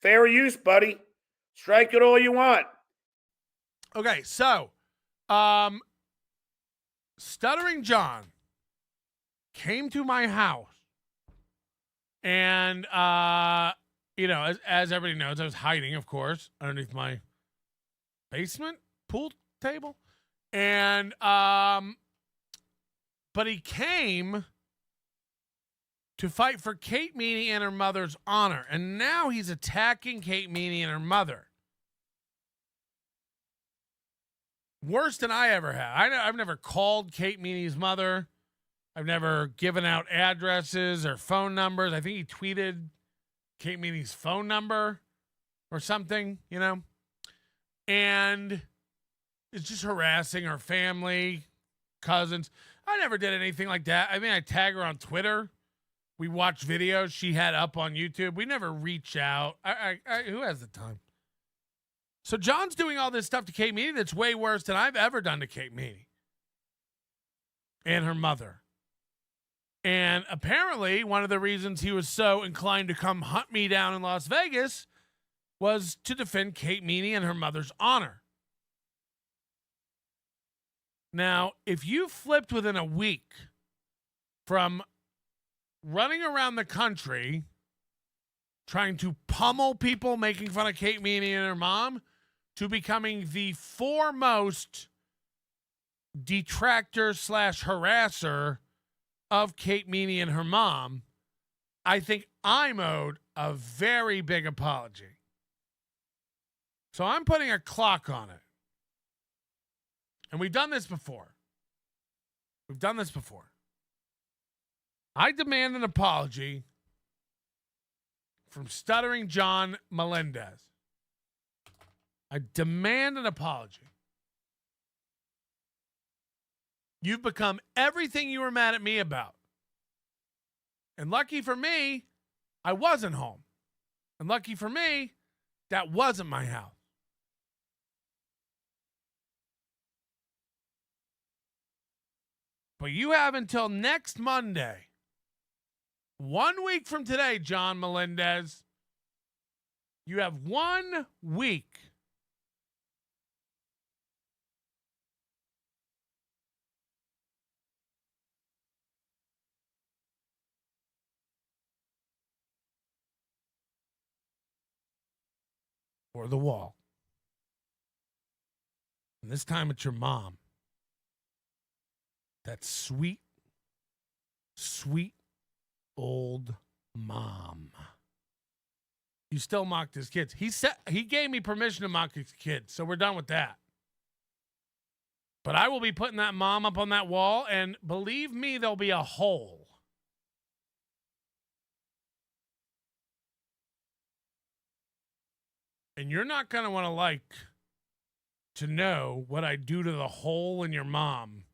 Fair use, buddy. Strike it all you want. Okay, so Stuttering John came to my house, and as everybody knows, I was hiding, of course, underneath my basement pool table, and but he came to fight for Kate Meanie and her mother's honor, and now he's attacking Kate Meanie and her mother. Worse than I ever have. I've never called Kate Meanie's mother. I've never given out addresses or phone numbers. I think he tweeted Kate Meanie's phone number or something, and it's just harassing her family, cousins. I never did anything like that. I mean, I tag her on Twitter. We watch videos she had up on YouTube. We never reach out. Who has the time? So John's doing all this stuff to Kate Meanie that's way worse than I've ever done to Kate Meanie and her mother. And apparently one of the reasons he was so inclined to come hunt me down in Las Vegas was to defend Kate Meanie and her mother's honor. Now, if you flipped within a week from running around the country trying to pummel people making fun of Kate Meanie and her mom to becoming the foremost detractor / harasser of Kate Meanie and her mom, I think I'm owed a very big apology. So I'm putting a clock on it. And we've done this before. I demand an apology from Stuttering John Melendez. I demand an apology. You've become everything you were mad at me about. And lucky for me, I wasn't home. And lucky for me, that wasn't my house. But you have until next Monday, 1 week from today, John Melendez. You have 1 week for the wall. And this time it's your mom. That sweet, sweet old mom. You still mocked his kids. He gave me permission to mock his kids, so we're done with that. But I will be putting that mom up on that wall, and believe me, there'll be a hole. And you're not going to want to know what I do to the hole in your mom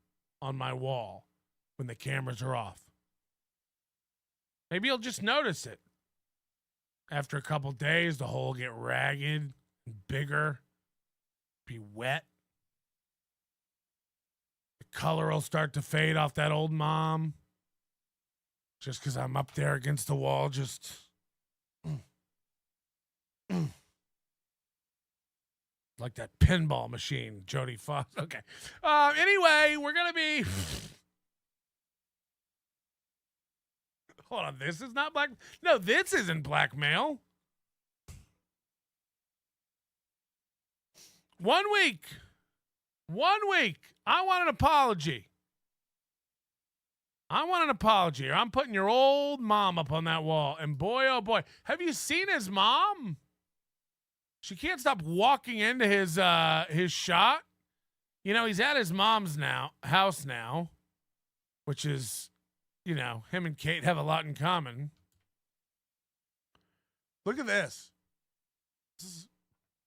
on my wall when the cameras are off. Maybe you'll just notice it. After a couple days, the hole will get ragged, bigger, be wet. The color will start to fade off that old mom. Just because I'm up there against the wall, just... like that pinball machine, Jodie Foster. Okay. Anyway, we're going to be... Hold on, this is not black... No, this isn't blackmail. 1 week. 1 week. I want an apology. Or I'm putting your old mom up on that wall. And boy, oh boy. Have you seen his mom? She can't stop walking into his shot. He's at his mom's house now, which is, him and Kate have a lot in common. Look at this. This is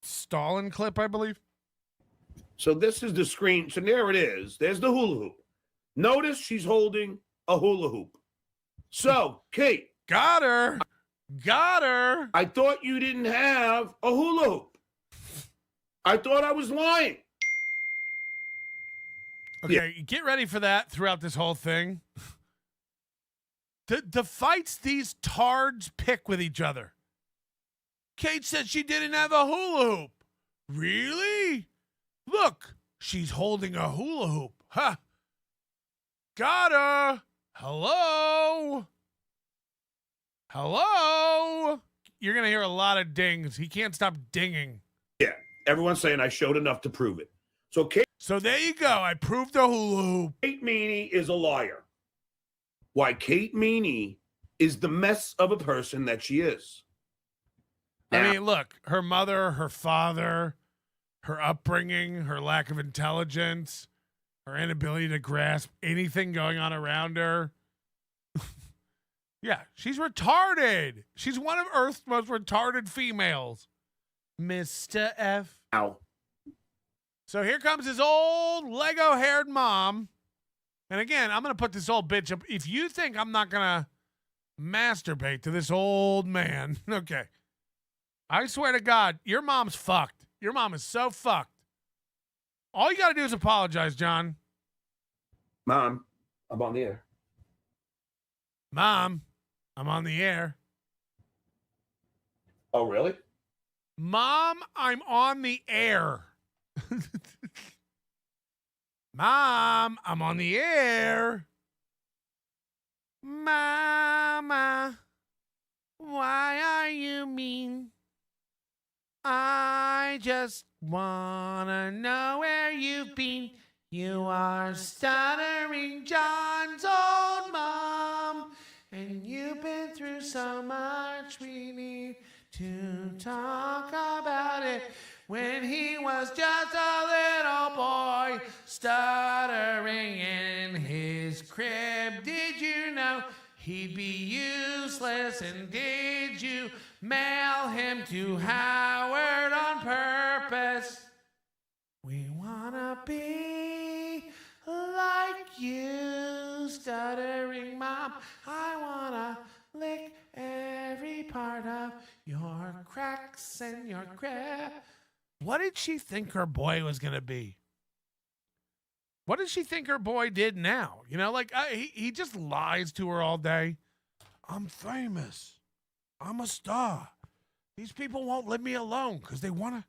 Stalin clip, I believe. So this is the screen. So there it is. There's the hula hoop. Notice she's holding a hula hoop. So, Kate. Got her. I thought you didn't have a hula hoop. I thought I was lying. Okay, Get ready for that throughout this whole thing. The fights these tards pick with each other. Kate said she didn't have a hula hoop. Really? Look, she's holding a hula hoop. Huh. Got her. Hello? Hello? You're going to hear a lot of dings. He can't stop dinging. Yeah, everyone's saying I showed enough to prove it. So there you go. I proved the hula hoop. Kate Meanie is a liar. Why Kate Meanie is the mess of a person that she is. I mean, look, her mother, her father, her upbringing, her lack of intelligence, her inability to grasp anything going on around her. Yeah, she's retarded. She's one of Earth's most retarded females. Mr. F. Ow. So here comes his old Lego-haired mom. And again, I'm going to put this old bitch up. If you think I'm not going to masturbate to this old man, okay. I swear to God, your mom's fucked. Your mom is so fucked. All you got to do is apologize, John. Mom, I'm on the air. Mom, I'm on the air. Oh, really? Mom, I'm on the air. Mom, I'm on the air. Mama, why are you mean? I just wanna know where you've been. You are Stuttering John's old mom, and you've been through so much. We need to talk about it. When he was just a little boy, stuttering in his crib, did you know he'd be useless? And did you mail him to Howard on purpose? We wanna be like you, stuttering mom. I wanna lick every part of your cracks and your crap. What did she think her boy was going to be? What does she think her boy did now? You know, like he just lies to her all day. I'm famous. I'm a star. These people won't leave me alone because they want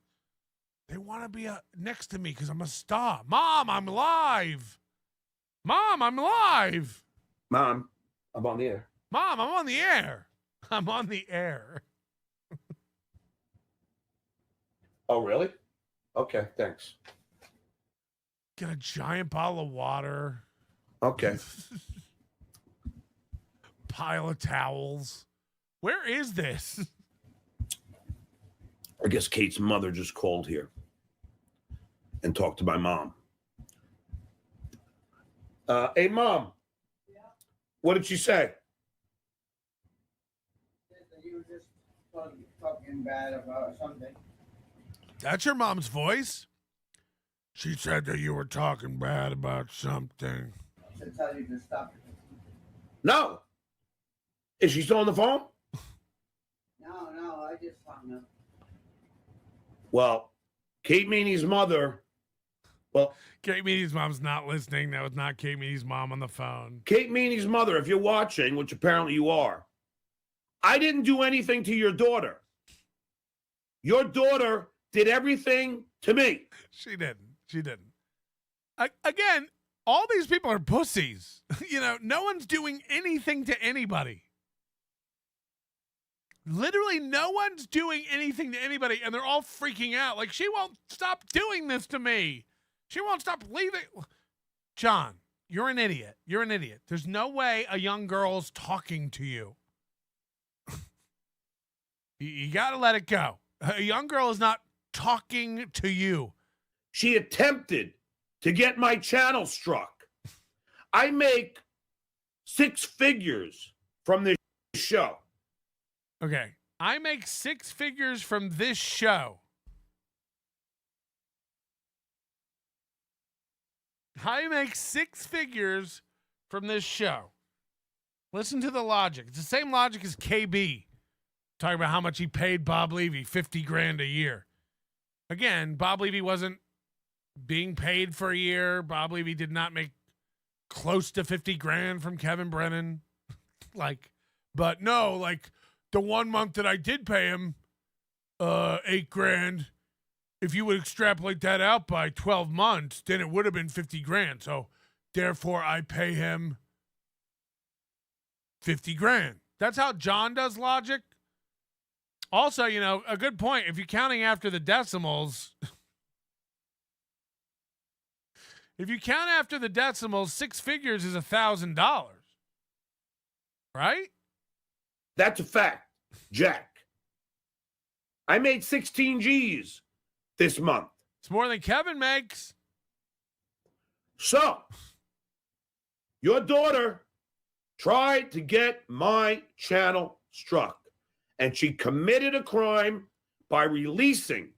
to be next to me because I'm a star. Mom, I'm live. Mom, I'm live. Mom, I'm on the air. Mom, I'm on the air. I'm on the air. Oh, really? Okay, thanks. Get a giant bottle of water. Okay. Pile of towels. Where is this? I guess Kate's mother just called here and talked to my mom. Hey, Mom. Yeah. What did she say? You were just talking bad about something. That's your mom's voice? She said that you were talking bad about something. I should tell you to stop it. No. Is she still on the phone? No, I just hung up. Well, Kate Meanie's mother. Well, Kate Meanie's mom's not listening. That was not Kate Meanie's mom on the phone. Kate Meanie's mother, if you're watching, which apparently you are, I didn't do anything to your daughter. Your daughter did everything to me. She didn't. Again, all these people are pussies. You know, no one's doing anything to anybody. Literally, no one's doing anything to anybody, and they're all freaking out. Like, she won't stop doing this to me. She won't stop leaving. John, you're an idiot. You're an idiot. There's no way a young girl's talking to you. You got to let it go. A young girl is not talking to you. She attempted to get my channel struck. I make 6 figures from this show. Okay. I make 6 figures from this show. I make 6 figures from this show. Listen to the logic. It's the same logic as KB talking about how much he paid Bob Levy, $50,000 a year. Again, Bob Levy wasn't being paid for a year. Bob Levy did not make close to $50,000 from Kevin Brennan. But no, like the 1 month that I did pay him, $8,000. If you would extrapolate that out by 12 months, then it would have been $50,000. So therefore I pay him $50,000. That's how John does logic. Also, you know, a good point. If you're counting after the decimals, six figures is $1,000. Right? That's a fact, Jack. I made 16 G's this month. It's more than Kevin makes. So, your daughter tried to get my channel struck, and she committed a crime by releasing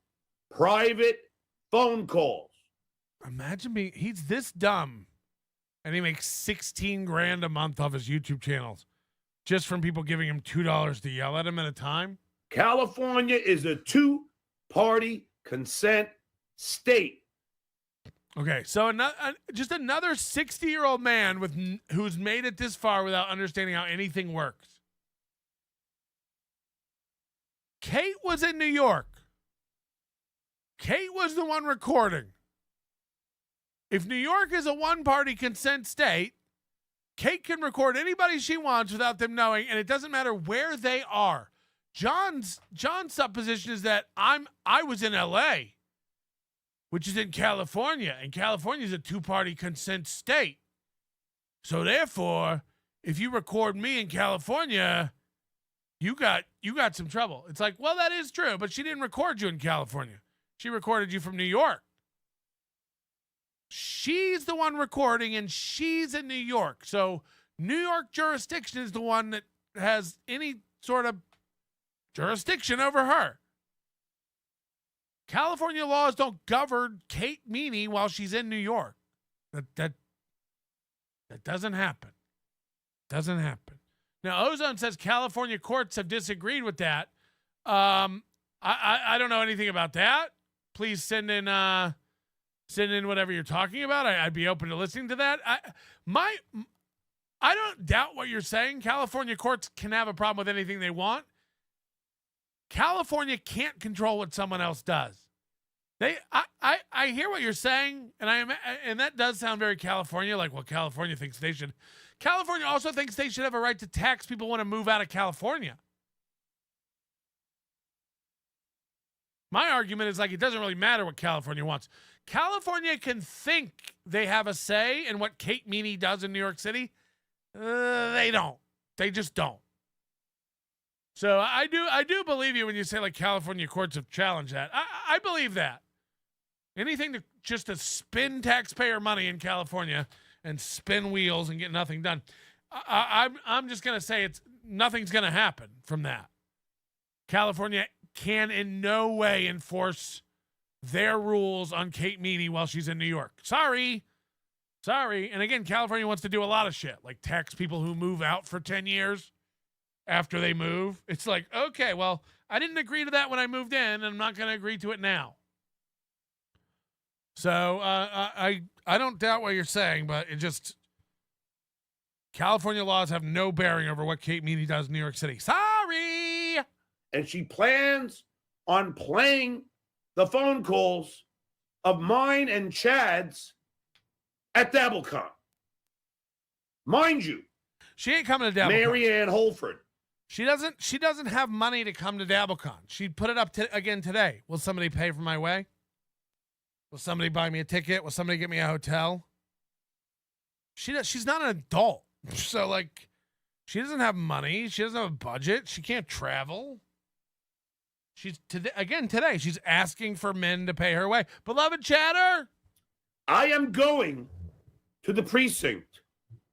private phone calls. Imagine he's this dumb, and he makes $16,000 a month off his YouTube channels just from people giving him $2 to yell at him at a time. California is a two-party consent state. Okay, so just another 60-year-old man who's made it this far without understanding how anything works. Kate was in New York. Kate was the one recording. If New York is a one-party consent state, Kate can record anybody she wants without them knowing, and it doesn't matter where they are. John's supposition is that I was in LA, which is in California, and California is a two-party consent state. So therefore, if you record me in California, you got some trouble. It's like, well, that is true, but she didn't record you in California. She recorded you from New York. She's the one recording, and she's in New York. So New York jurisdiction is the one that has any sort of jurisdiction over her. California laws don't govern Kate Meanie while she's in New York. That doesn't happen. Doesn't happen. Now, Ozone says California courts have disagreed with that. I don't know anything about that. Please send in whatever you're talking about. I'd be open to listening to that. I don't doubt what you're saying. California courts can have a problem with anything they want. California can't control what someone else does. I hear what you're saying, and that does sound very California, like what California thinks they should. California also thinks they should have a right to tax people who want to move out of California. My argument is like it doesn't really matter what California wants. California can think they have a say in what Kate Meanie does in New York City. They don't. They just don't. So I do believe you when you say like California courts have challenged that. I believe that. Anything to spin taxpayer money in California and spin wheels and get nothing done. I'm just gonna say nothing's gonna happen from that. California can in no way enforce their rules on Kate Meanie while she's in New York. Sorry. And again, California wants to do a lot of shit, like tax people who move out for 10 years after they move. It's like, okay, well, I didn't agree to that when I moved in, and I'm not going to agree to it now. So I don't doubt what you're saying, but California laws have no bearing over what Kate Meanie does in New York City. Sorry. And she plans on playing the phone calls of mine and Chad's at DabbleCon. Mind you, she ain't coming to DabbleCon. Marianne Holford. She doesn't have money to come to DabbleCon. She put it up again today. Will somebody pay for my way? Will somebody buy me a ticket? Will somebody get me a hotel? She's not an adult. So like she doesn't have money. She doesn't have a budget. She can't travel. Today, she's asking for men to pay her way. Beloved chatter. I am going to the precinct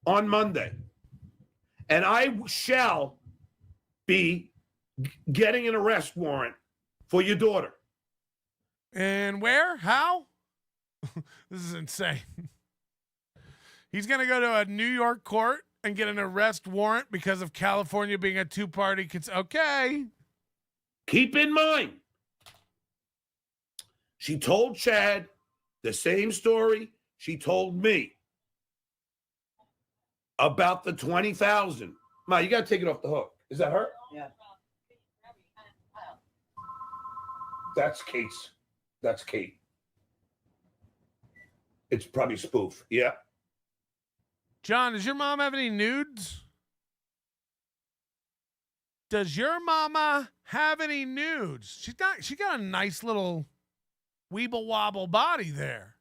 on Monday, and I shall be getting an arrest warrant for your daughter. And where? How? This is insane. He's going to go to a New York court and get an arrest warrant because of California being a two-party. Okay. Keep in mind, she told Chad the same story she told me about the 20,000. Ma, you got to take it off the hook. Is that her? Yeah. That's Kate's. That's Kate. It's probably a spoof. Yeah. John, does your mom have any nudes? Does your mama have any nudes? She got a nice little weeble wobble body there.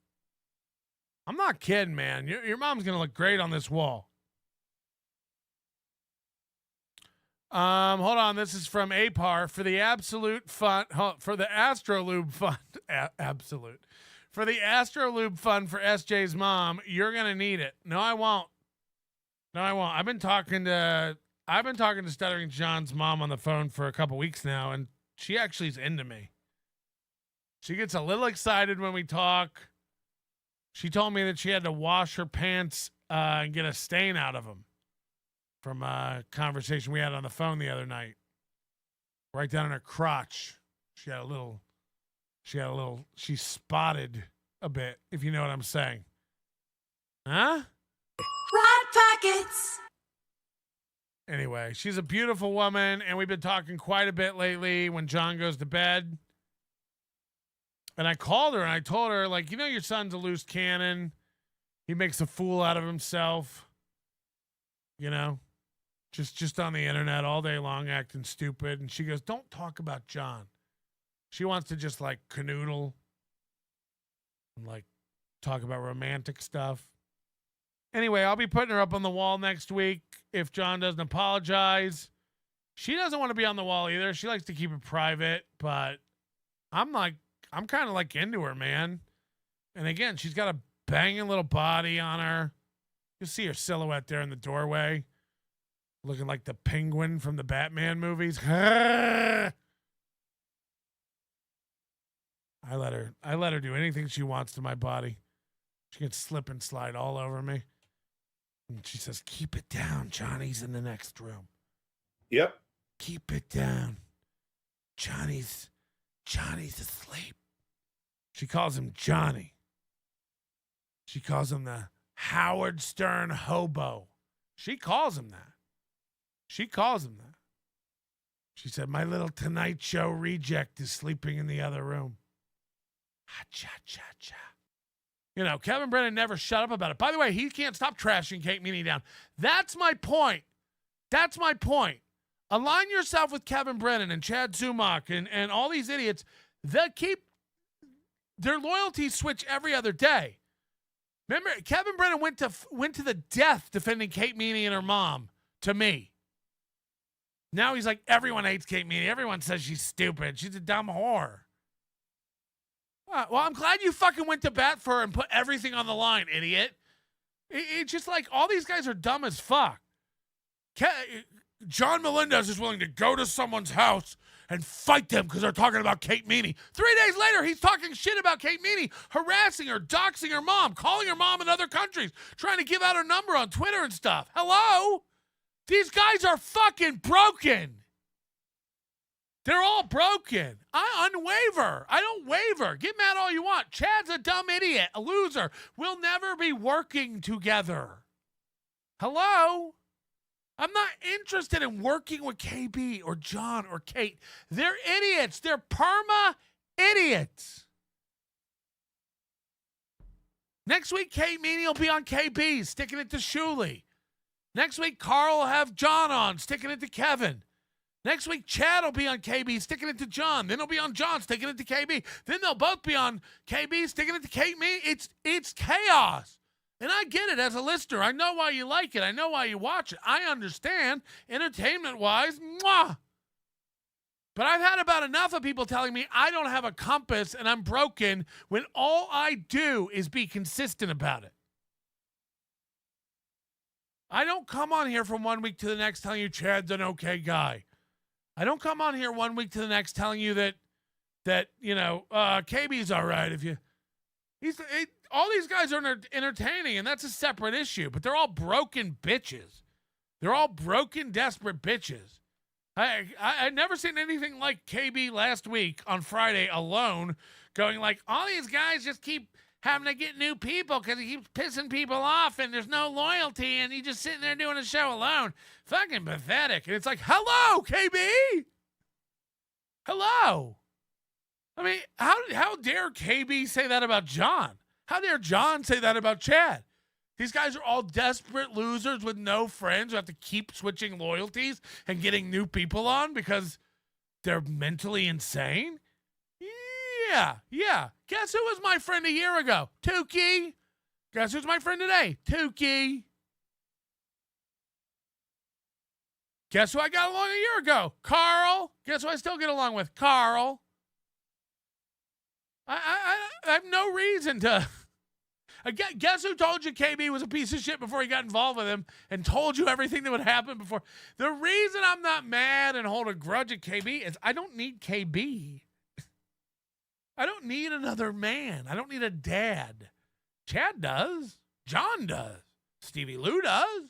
I'm not kidding, man. Your mom's gonna look great on this wall. Hold on. This is from APAR for the Absolute Fund for the Astrolube Fund. Absolute for the Astrolube Fund for SJ's mom. You're gonna need it. No, I won't. No, I won't. I've been talking to Stuttering John's mom on the phone for a couple weeks now, and she actually is into me. She gets a little excited when we talk. She told me that she had to wash her pants and get a stain out of them from a conversation we had on the phone the other night. Right down in her crotch. She spotted a bit, if you know what I'm saying. Huh? Hot Pockets. Anyway, she's a beautiful woman, and we've been talking quite a bit lately when John goes to bed. And I called her and I told her, like, you know, your son's a loose cannon. He makes a fool out of himself. You know, just on the internet all day long acting stupid. And she goes, don't talk about John. She wants to just like canoodle and like talk about romantic stuff. Anyway, I'll be putting her up on the wall next week if John doesn't apologize. She doesn't want to be on the wall either. She likes to keep it private, but I'm kind of like into her, man. And again, she's got a banging little body on her. You'll see her silhouette there in the doorway, looking like the penguin from the Batman movies. I let her do anything she wants to my body. She can slip and slide all over me. And she says, keep it down. Johnny's in the next room. Yep. Keep it down. Johnny's asleep. She calls him Johnny. She calls him the Howard Stern hobo. She calls him that. She said, my little Tonight Show reject is sleeping in the other room. Ha-cha-cha-cha. You know, Kevin Brennan never shut up about it. By the way, he can't stop trashing Kate Meanie down. That's my point. Align yourself with Kevin Brennan and Chad Zumach and all these idiots that keep their loyalties switch every other day. Remember, Kevin Brennan went to the death defending Kate Meanie and her mom to me. Now he's like, everyone hates Kate Meanie. Everyone says she's stupid. She's a dumb whore. Well, I'm glad you fucking went to bat for her and put everything on the line, idiot. It's just like all these guys are dumb as fuck. John Melendez is willing to go to someone's house and fight them because they're talking about Kate Meanie. 3 days later, he's talking shit about Kate Meanie, harassing her, doxing her mom, calling her mom in other countries, trying to give out her number on Twitter and stuff. Hello? These guys are fucking broken. They're all broken. I unwaver. I don't waver. Get mad all you want. Chad's a dumb idiot, a loser. We'll never be working together. Hello? I'm not interested in working with KB or John or Kate. They're idiots. They're perma idiots. Next week, Kate Meanie will be on KB, sticking it to Shuley. Next week, Carl will have John on, sticking it to Kevin. Next week, Chad will be on KB, sticking it to John. Then he'll be on John, sticking it to KB. Then they'll both be on KB, sticking it to Kate Meanie. It's chaos. And I get it as a listener. I know why you like it. I know why you watch it. I understand, entertainment-wise, mwah. But I've had about enough of people telling me I don't have a compass and I'm broken when all I do is be consistent about it. I don't come on here from 1 week to the next telling you Chad's an okay guy. I don't come on here 1 week to the next telling you that KB's all right if you. All these guys are entertaining, and that's a separate issue. But they're all broken bitches. They're all broken, desperate bitches. I've never seen anything like KB last week on Friday alone, going like, all these guys just keep having to get new people because he keeps pissing people off, and there's no loyalty, and he's just sitting there doing a show alone. Fucking pathetic. And it's like, hello, KB. Hello. I mean, how dare KB say that about John? How dare John say that about Chad? These guys are all desperate losers with no friends who have to keep switching loyalties and getting new people on because they're mentally insane? Yeah. Guess who was my friend a year ago? Tukey. Guess who's my friend today? Tukey. Guess who I got along a year ago? Carl. Guess who I still get along with? Carl. I have no reason to... Guess who told you KB was a piece of shit before he got involved with him and told you everything that would happen before? The reason I'm not mad and hold a grudge at KB is I don't need KB. I don't need another man. I don't need a dad. Chad does. John does. Stevie Lou does.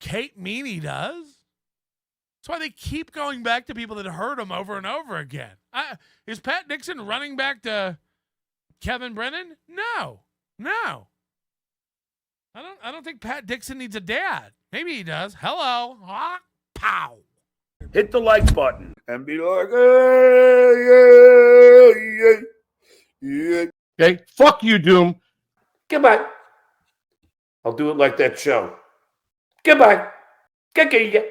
Kate Meanie does. That's why they keep going back to people that hurt him over and over again. Is Pat Nixon running back to Kevin Brennan? No. I don't think Pat Dixon needs a dad. Maybe he does. Hello. Pow. Hit the like button and be like, yeah. Okay, fuck you, Doom. Goodbye. I'll do it like that show. Goodbye. Goodbye.